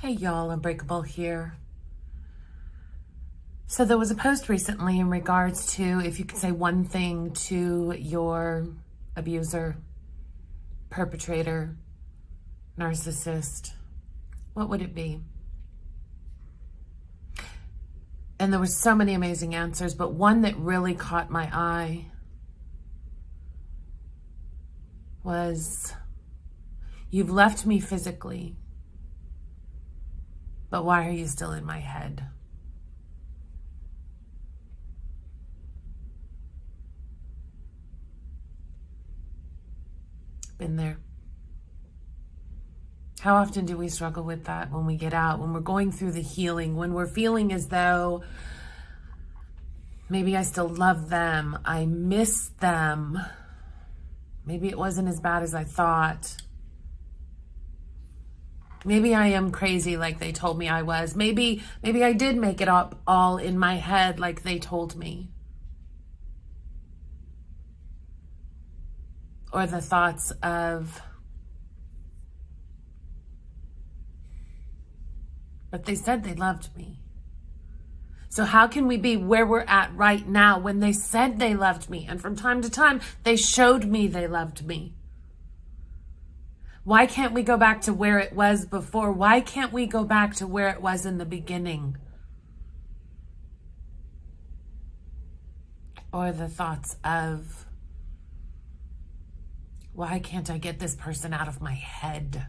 Hey y'all, Unbreakable here. So there was a post recently in regards to if you could say one thing to your abuser, perpetrator, narcissist, what would it be? And there were so many amazing answers, but one that really caught my eye was, you've left me physically, but why are you still in my head? Been there. How often do we struggle with that when we get out, when we're going through the healing, when we're feeling as though maybe I still love them, I miss them, maybe it wasn't as bad as I thought. Maybe I am crazy like they told me I was. Maybe I did make it up all in my head like they told me. Or the thoughts of, but they said they loved me. So how can we be where we're at right now when they said they loved me and from time to time they showed me they loved me? Why can't we go back to where it was before? Why can't we go back to where it was in the beginning? Or the thoughts of, why can't I get this person out of my head?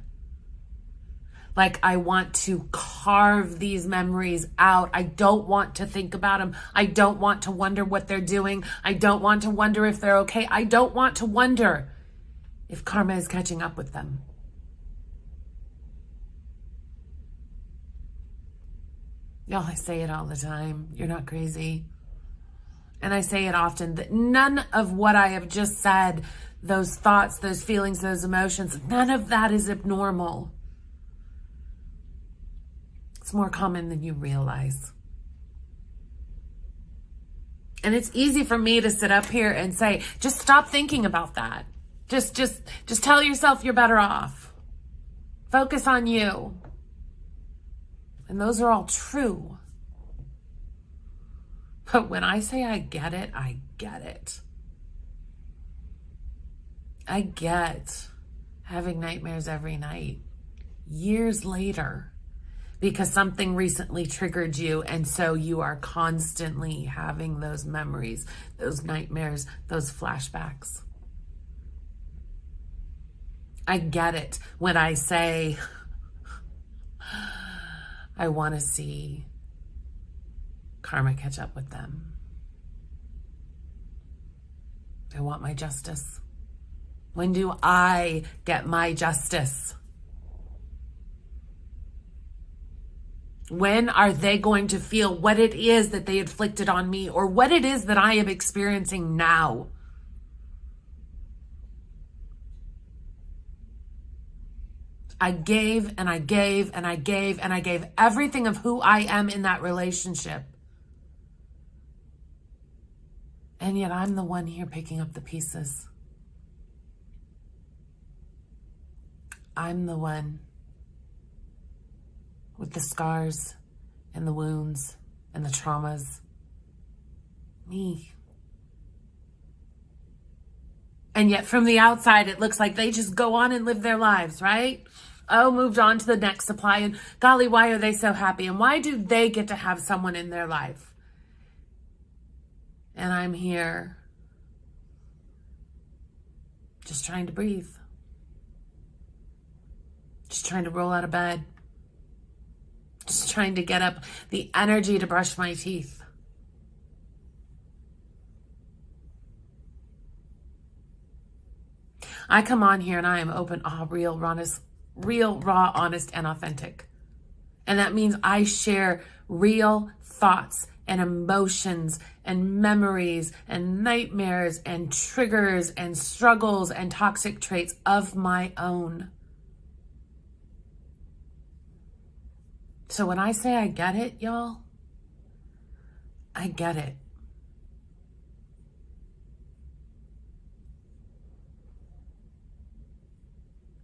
Like, I want to carve these memories out. I don't want to think about them. I don't want to wonder what they're doing. I don't want to wonder if they're okay. I don't want to wonder if karma is catching up with them. Y'all, I say it all the time. You're not crazy. And I say it often that none of what I have just said, those thoughts, those feelings, those emotions, none of that is abnormal. It's more common than you realize. And it's easy for me to sit up here and say, just stop thinking about that. Just tell yourself you're better off. Focus on you. And those are all true. But when I say I get it, I get it. I get having nightmares every night, years later, because something recently triggered you, and so you are constantly having those memories, those nightmares, those flashbacks. I get it when I say, I want to see karma catch up with them. I want my justice. When do I get my justice? When are they going to feel what it is that they inflicted on me, or what it is that I am experiencing now? I gave and I gave and I gave and I gave everything of who I am in that relationship. And yet I'm the one here picking up the pieces. I'm the one with the scars and the wounds and the traumas. Me. And yet from the outside, it looks like they just go on and live their lives, right? Oh, moved on to the next supply. And golly, why are they so happy? And why do they get to have someone in their life? And I'm here just trying to breathe. Just trying to roll out of bed. Just trying to get up the energy to brush my teeth. I come on here and I am open, real, raw, honest, and authentic. And that means I share real thoughts and emotions and memories and nightmares and triggers and struggles and toxic traits of my own. So when I say I get it, y'all, I get it.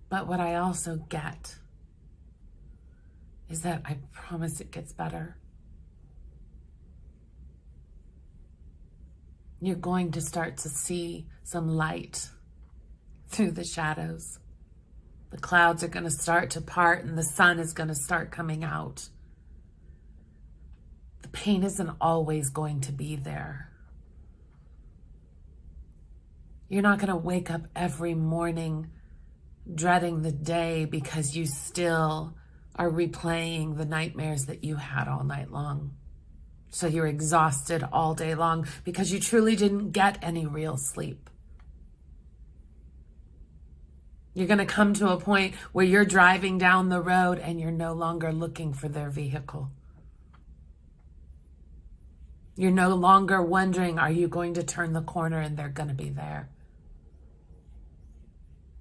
But what I also get is that I promise it gets better. You're going to start to see some light through the shadows. The clouds are going to start to part and the sun is going to start coming out. The pain isn't always going to be there. You're not going to wake up every morning dreading the day because you still are replaying the nightmares that you had all night long. So you're exhausted all day long because you truly didn't get any real sleep. You're going to come to a point where you're driving down the road and you're no longer looking for their vehicle. You're no longer wondering, are you going to turn the corner and they're going to be there?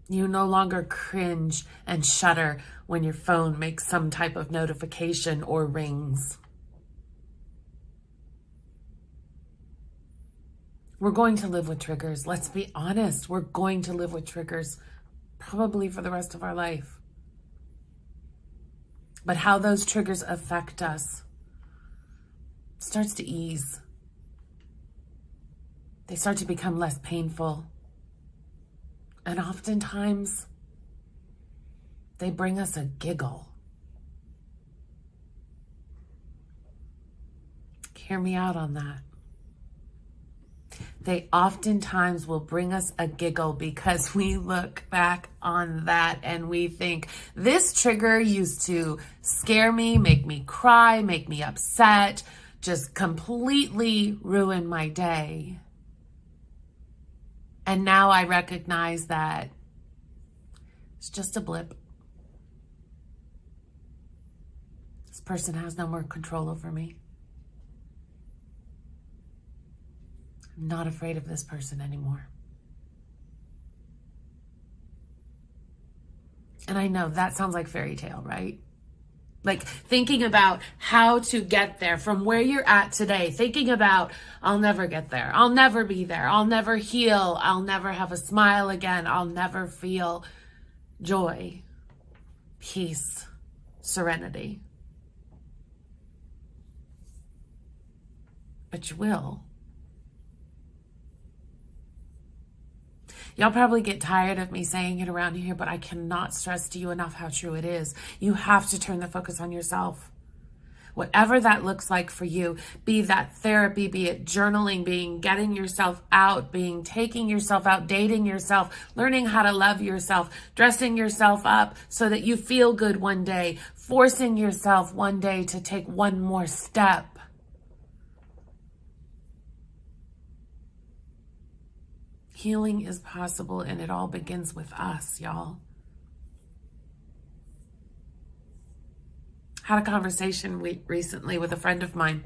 You no longer cringe and shudder when your phone makes some type of notification or rings. We're going to live with triggers. Let's be honest. We're going to live with triggers probably for the rest of our life. But how those triggers affect us starts to ease. They start to become less painful. And oftentimes, they bring us a giggle. Hear me out on that. They oftentimes will bring us a giggle because we look back on that and we think, this trigger used to scare me, make me cry, make me upset, just completely ruin my day. And now I recognize that it's just a blip. This person has no more control over me. I'm not afraid of this person anymore. And I know that sounds like fairy tale, right? Like thinking about how to get there from where you're at today, thinking about, I'll never get there. I'll never be there. I'll never heal. I'll never have a smile again. I'll never feel joy, peace, serenity. But you will. Y'all probably get tired of me saying it around here, but I cannot stress to you enough how true it is. You have to turn the focus on yourself. Whatever that looks like for you, be that therapy, be it journaling, being getting yourself out, being taking yourself out, dating yourself, learning how to love yourself, dressing yourself up so that you feel good one day, forcing yourself one day to take one more step. Healing is possible, and it all begins with us, y'all. Had a conversation recently with a friend of mine.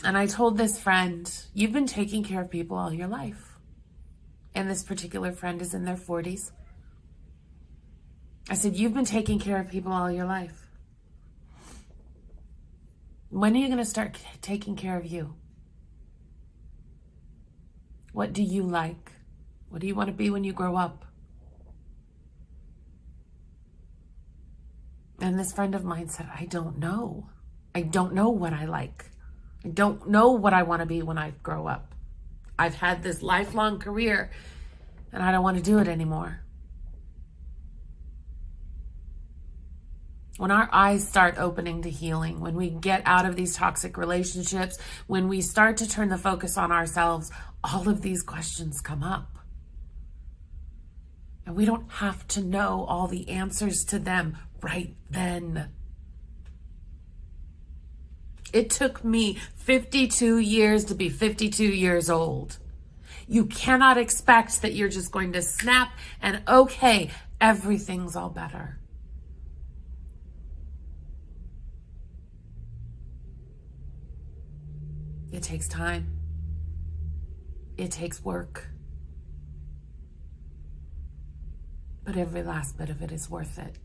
And I told this friend, you've been taking care of people all your life. And this particular friend is in their 40s. I said, you've been taking care of people all your life. When are you going to start taking care of you? What do you like? What do you want to be when you grow up? And this friend of mine said, I don't know. I don't know what I like. I don't know what I want to be when I grow up. I've had this lifelong career and I don't want to do it anymore. When our eyes start opening to healing, when we get out of these toxic relationships, when we start to turn the focus on ourselves, all of these questions come up. And we don't have to know all the answers to them right then. It took me 52 years to be 52 years old. You cannot expect that you're just going to snap and okay, everything's all better. It takes time. It takes work. But every last bit of it is worth it.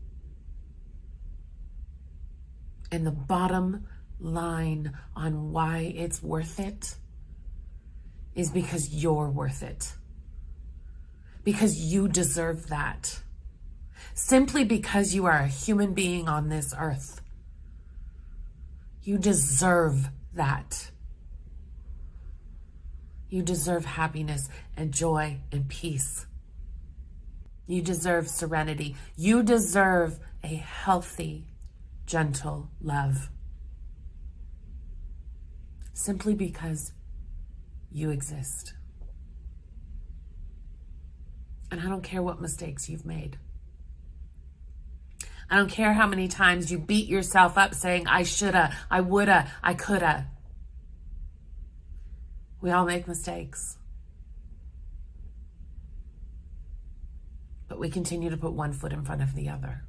And the bottom line on why it's worth it is because you're worth it. Because you deserve that. simply because you are a human being on this earth. You deserve that. You deserve happiness and joy and peace. You deserve serenity. You deserve a healthy, gentle love. Simply because you exist. And I don't care what mistakes you've made. I don't care how many times you beat yourself up saying, I shoulda, I woulda, I coulda. We all make mistakes. But we continue to put one foot in front of the other.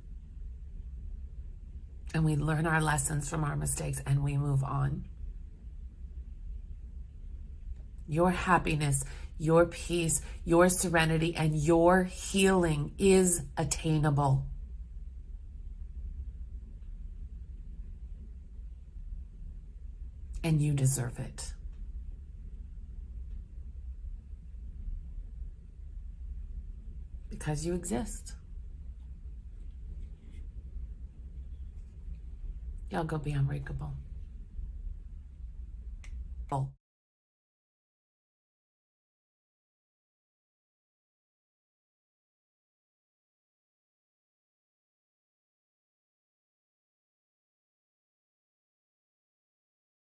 And we learn our lessons from our mistakes and we move on. Your happiness, your peace, your serenity, and your healing is attainable. And you deserve it. Because you exist. Y'all go be unbreakable.